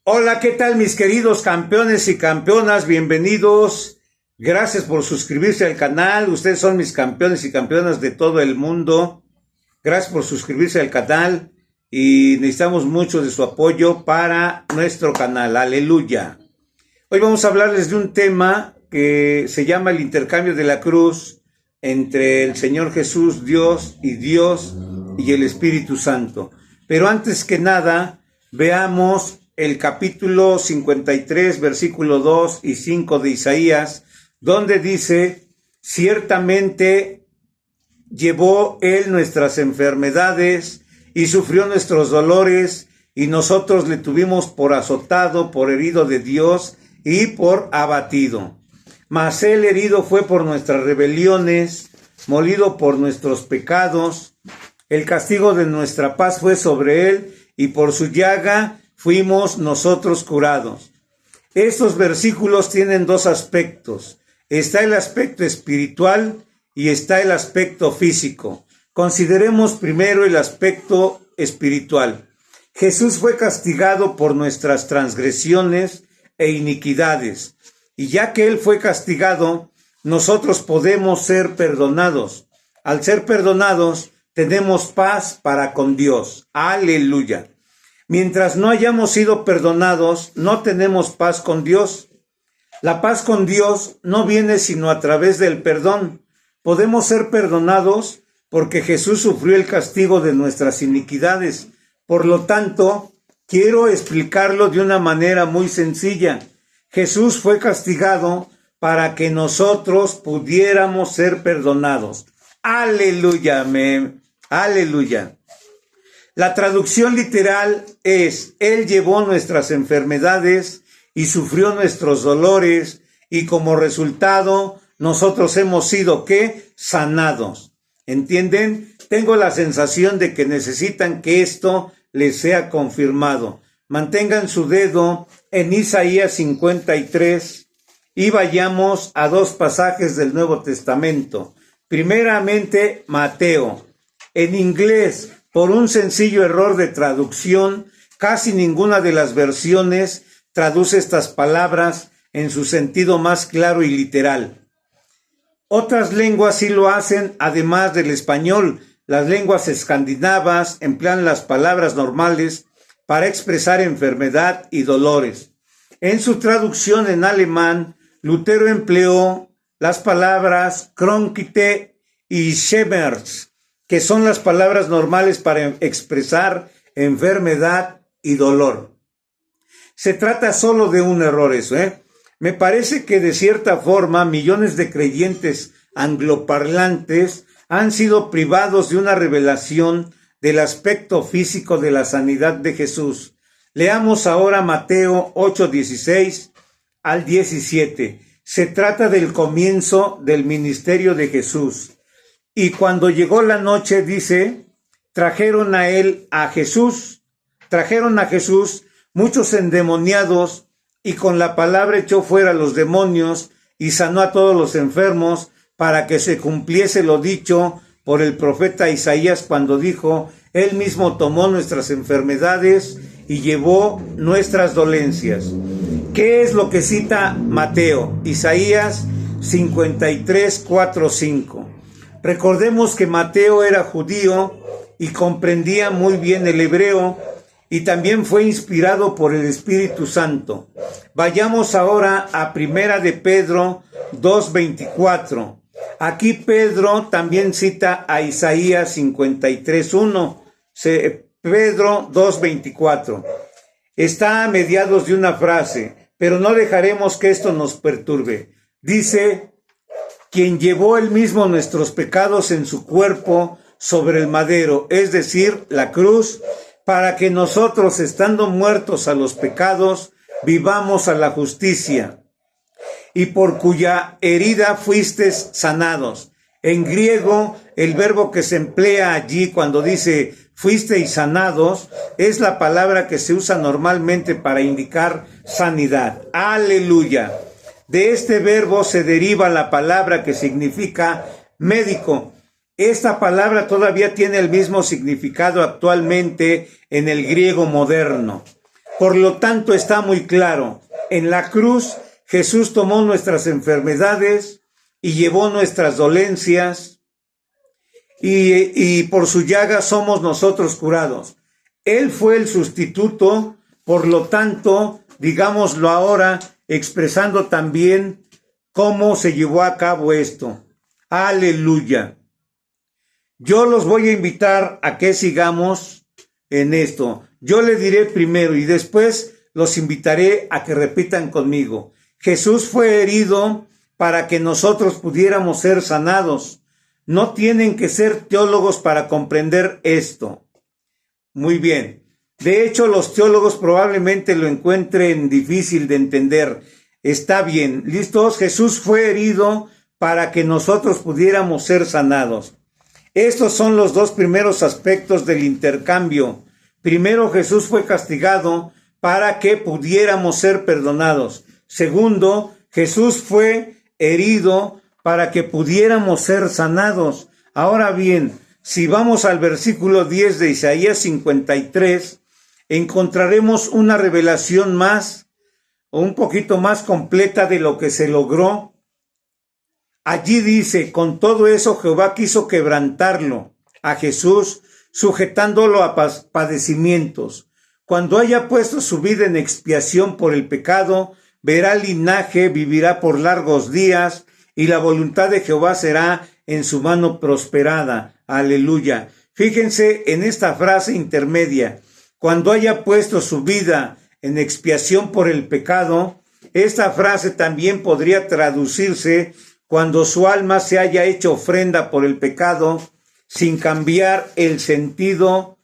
Hola, ¿qué tal mis queridos campeones y campeonas? Bienvenidos. Gracias por suscribirse al canal. Ustedes son mis campeones y campeonas de todo el mundo. Gracias por suscribirse al canal y necesitamos mucho de su apoyo para nuestro canal. Aleluya. Hoy vamos a hablarles de un tema que se llama el intercambio de la cruz entre el Señor Jesús, Dios y el Espíritu Santo. Pero antes que nada, veamos el capítulo 53, versículo 2 y 5 de Isaías, donde dice: ciertamente llevó él nuestras enfermedades y sufrió nuestros dolores, y nosotros le tuvimos por azotado, por herido de Dios y por abatido. Mas él herido fue por nuestras rebeliones, molido por nuestros pecados. El castigo de nuestra paz fue sobre él, y por su llaga fuimos nosotros curados. Estos versículos tienen dos aspectos. Está el aspecto espiritual y está el aspecto físico. Consideremos primero el aspecto espiritual. Jesús fue castigado por nuestras transgresiones e iniquidades. Y ya que Él fue castigado, nosotros podemos ser perdonados. Al ser perdonados, tenemos paz para con Dios. Aleluya. Mientras no hayamos sido perdonados, no tenemos paz con Dios. La paz con Dios no viene sino a través del perdón. Podemos ser perdonados porque Jesús sufrió el castigo de nuestras iniquidades. Por lo tanto, quiero explicarlo de una manera muy sencilla. Jesús fue castigado para que nosotros pudiéramos ser perdonados. Aleluya, amén. Aleluya. La traducción literal es: Él llevó nuestras enfermedades y sufrió nuestros dolores, y como resultado nosotros hemos sido, ¿qué? Sanados. ¿Entienden? Tengo la sensación de que necesitan que esto les sea confirmado. Mantengan su dedo en Isaías 53 y vayamos a dos pasajes del Nuevo Testamento. Primeramente, Mateo. En inglés, por un sencillo error de traducción, casi ninguna de las versiones traduce estas palabras en su sentido más claro y literal. Otras lenguas sí lo hacen, además del español. Las lenguas escandinavas emplean las palabras normales para expresar enfermedad y dolores. En su traducción en alemán, Lutero empleó las palabras Krankheit y Schmerz, que son las palabras normales para expresar enfermedad y dolor. Se trata solo de un error eso, Me parece que de cierta forma millones de creyentes angloparlantes han sido privados de una revelación del aspecto físico de la sanidad de Jesús. Leamos ahora Mateo 8:16 al 17. Se trata del comienzo del ministerio de Jesús. Y cuando llegó la noche, dice, trajeron a Jesús muchos endemoniados, y con la palabra echó fuera los demonios y sanó a todos los enfermos, para que se cumpliese lo dicho por el profeta Isaías cuando dijo: Él mismo tomó nuestras enfermedades y llevó nuestras dolencias. ¿Qué es lo que cita Mateo? Isaías 53, 4, 5. Recordemos que Mateo era judío y comprendía muy bien el hebreo, y también fue inspirado por el Espíritu Santo. Vayamos ahora a Primera de Pedro 2:24. Aquí Pedro también cita a Isaías 53:1. Pedro 2:24. Está a mediados de una frase, pero no dejaremos que esto nos perturbe. Dice: quien llevó él mismo nuestros pecados en su cuerpo sobre el madero, es decir, la cruz, para que nosotros, estando muertos a los pecados, vivamos a la justicia, y por cuya herida fuisteis sanados. En griego, el verbo que se emplea allí cuando dice fuisteis sanados es la palabra que se usa normalmente para indicar sanidad. Aleluya. De este verbo se deriva la palabra que significa médico. Esta palabra todavía tiene el mismo significado actualmente en el griego moderno. Por lo tanto, está muy claro. En la cruz, Jesús tomó nuestras enfermedades y llevó nuestras dolencias, y por su llaga somos nosotros curados. Él fue el sustituto, por lo tanto, digámoslo ahora, expresando también cómo se llevó a cabo esto. Aleluya. Yo los voy a invitar a que sigamos en esto. Yo le diré primero y después los invitaré a que repitan conmigo. Jesús fue herido para que nosotros pudiéramos ser sanados. No tienen que ser teólogos para comprender esto. Muy bien. De hecho, los teólogos probablemente lo encuentren difícil de entender. Está bien. ¿Listos? Jesús fue herido para que nosotros pudiéramos ser sanados. Estos son los dos primeros aspectos del intercambio. Primero, Jesús fue castigado para que pudiéramos ser perdonados. Segundo, Jesús fue herido para que pudiéramos ser sanados. Ahora bien, si vamos al versículo 10 de Isaías 53, encontraremos una revelación más, o un poquito más completa de lo que se logró. Allí dice, con todo eso Jehová quiso quebrantarlo, a Jesús, sujetándolo a padecimientos. Cuando haya puesto su vida en expiación por el pecado, verá linaje, vivirá por largos días, y la voluntad de Jehová será en su mano prosperada. Aleluya. Fíjense en esta frase intermedia. Cuando haya puesto su vida en expiación por el pecado, esta frase también podría traducirse cuando su alma se haya hecho ofrenda por el pecado, sin cambiar el sentido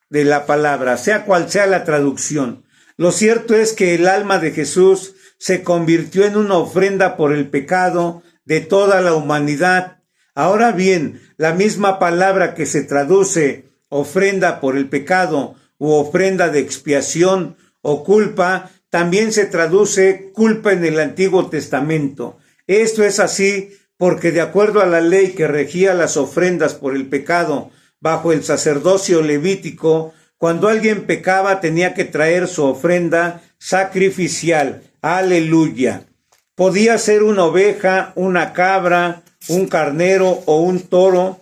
de la palabra, sea cual sea la traducción. Lo cierto es que el alma de Jesús se convirtió en una ofrenda por el pecado de toda la humanidad. Ahora bien, la misma palabra que se traduce ofrenda por el pecado u ofrenda de expiación o culpa, también se traduce culpa en el Antiguo Testamento. Esto es así porque de acuerdo a la ley que regía las ofrendas por el pecado bajo el sacerdocio levítico, cuando alguien pecaba tenía que traer su ofrenda sacrificial. Aleluya. Podía ser una oveja, una cabra, un carnero o un toro.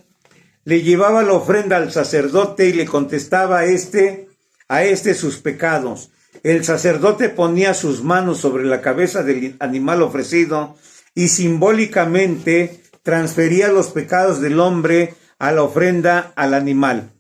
Le llevaba la ofrenda al sacerdote y le contestaba a este sus pecados. El sacerdote ponía sus manos sobre la cabeza del animal ofrecido y simbólicamente transfería los pecados del hombre a la ofrenda al animal.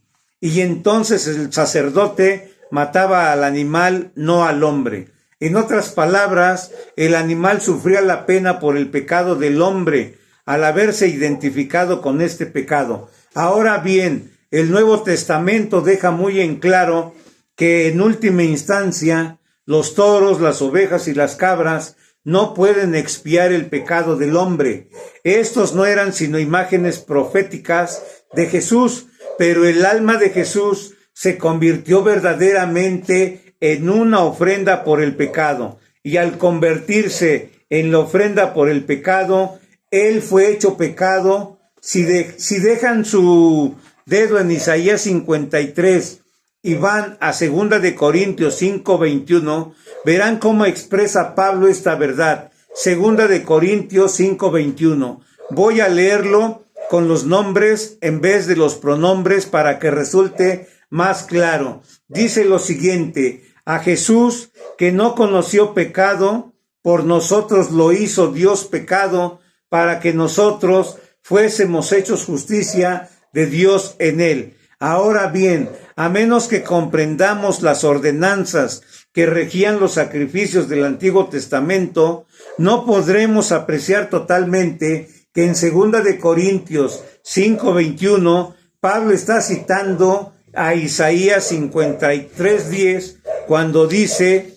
Y entonces el sacerdote mataba al animal, no al hombre. En otras palabras, el animal sufría la pena por el pecado del hombre al haberse identificado con este pecado. Ahora bien, el Nuevo Testamento deja muy en claro que en última instancia los toros, las ovejas y las cabras no pueden expiar el pecado del hombre. Estos no eran sino imágenes proféticas de Jesús, pero el alma de Jesús se convirtió verdaderamente en una ofrenda por el pecado. Y al convertirse en la ofrenda por el pecado, Él fue hecho pecado. Si dejan su dedo en Isaías 53 y van a 2 de Corintios 5:21, verán cómo expresa Pablo esta verdad. 2 de Corintios 5:21. Voy a leerlo con los nombres en vez de los pronombres para que resulte más claro. Dice lo siguiente: a Jesús, que no conoció pecado, por nosotros lo hizo Dios pecado, para que nosotros fuésemos hechos justicia de Dios en él. Ahora bien, a menos que comprendamos las ordenanzas que regían los sacrificios del Antiguo Testamento, no podremos apreciar totalmente que en 2 de Corintios 5:21, Pablo está citando a Isaías 53:10, cuando dice: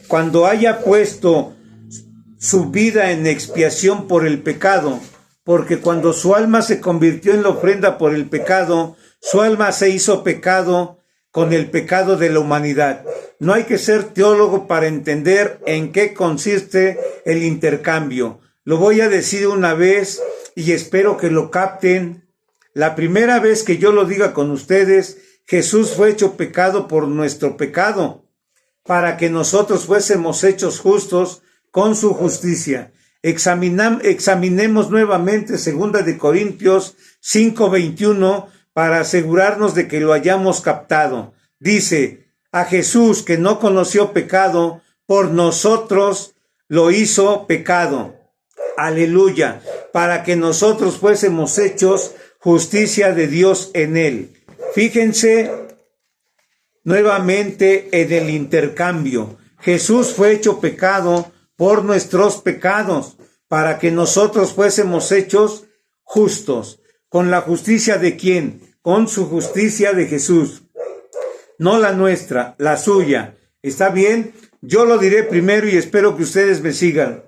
cuando haya puesto su vida en expiación por el pecado, porque cuando su alma se convirtió en la ofrenda por el pecado, su alma se hizo pecado con el pecado de la humanidad. No hay que ser teólogo para entender en qué consiste el intercambio. Lo voy a decir una vez y espero que lo capten. La primera vez que yo lo diga con ustedes, Jesús fue hecho pecado por nuestro pecado. para que nosotros fuésemos hechos justos con su justicia. Examinemos nuevamente 2 de Corintios 5:21 para asegurarnos de que lo hayamos captado. Dice, a Jesús que no conoció pecado, por nosotros lo hizo pecado. Aleluya, para que nosotros fuésemos hechos justicia de Dios en él. Fíjense nuevamente en el intercambio. Jesús fue hecho pecado por nuestros pecados, para que nosotros fuésemos hechos justos. ¿Con la justicia de quién? Con su justicia de Jesús. No la nuestra, la suya. ¿Está bien? Yo lo diré primero y espero que ustedes me sigan.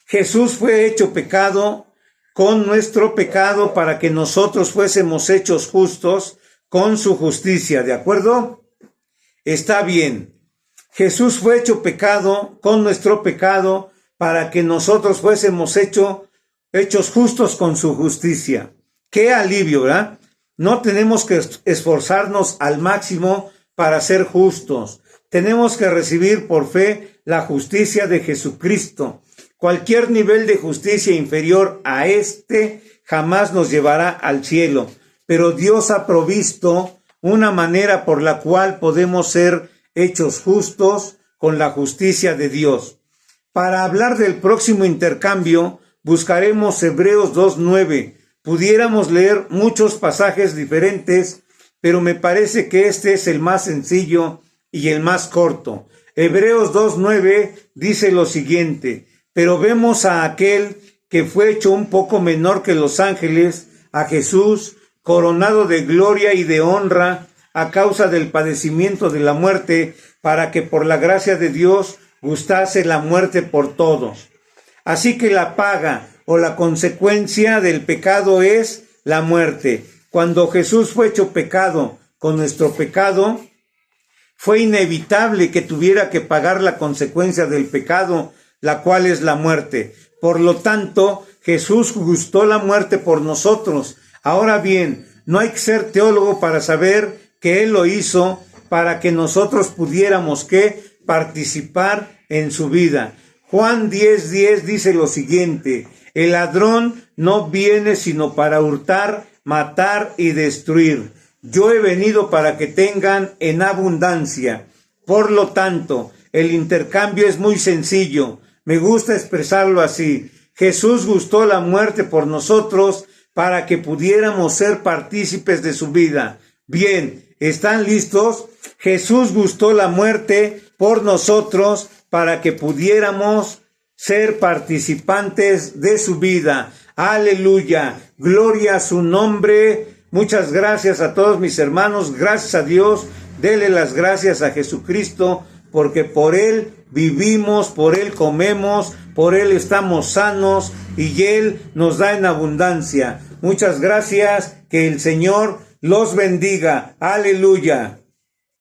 Jesús fue hecho pecado con nuestro pecado para que nosotros fuésemos hechos justos con su justicia. ¿De acuerdo? Está bien. Jesús fue hecho pecado con nuestro pecado para que nosotros fuésemos hechos justos con su justicia. ¡Qué alivio!, ¿verdad? No tenemos que esforzarnos al máximo para ser justos. Tenemos que recibir por fe la justicia de Jesucristo. Cualquier nivel de justicia inferior a este jamás nos llevará al cielo. Pero Dios ha provisto una manera por la cual podemos ser hechos justos con la justicia de Dios. Para hablar del próximo intercambio, buscaremos Hebreos 2:9. Pudiéramos leer muchos pasajes diferentes, pero me parece que este es el más sencillo y el más corto. Hebreos 2:9 dice lo siguiente: pero vemos a aquel que fue hecho un poco menor que los ángeles, a Jesús, coronado de gloria y de honra, a causa del padecimiento de la muerte, para que por la gracia de Dios gustase la muerte por todos. Así que la paga o la consecuencia del pecado es la muerte. Cuando Jesús fue hecho pecado con nuestro pecado, fue inevitable que tuviera que pagar la consecuencia del pecado, la cual es la muerte. Por lo tanto, Jesús gustó la muerte por nosotros. Ahora bien, no hay que ser teólogo para saber que Él lo hizo para que nosotros pudiéramos participar en su vida. Juan 10:10 dice lo siguiente: el ladrón no viene sino para hurtar, matar y destruir. Yo he venido para que tengan en abundancia. Por lo tanto, el intercambio es muy sencillo. Me gusta expresarlo así. Jesús gustó la muerte por nosotros para que pudiéramos ser partícipes de su vida. Bien, ¿están listos? Jesús gustó la muerte por nosotros para que pudiéramos ser participantes de su vida. Aleluya, gloria a su nombre. Muchas gracias a todos mis hermanos, gracias a Dios. Dele las gracias a Jesucristo, porque por Él vivimos, por Él comemos, por Él estamos sanos y Él nos da en abundancia. Muchas gracias, que el Señor los bendiga. Aleluya.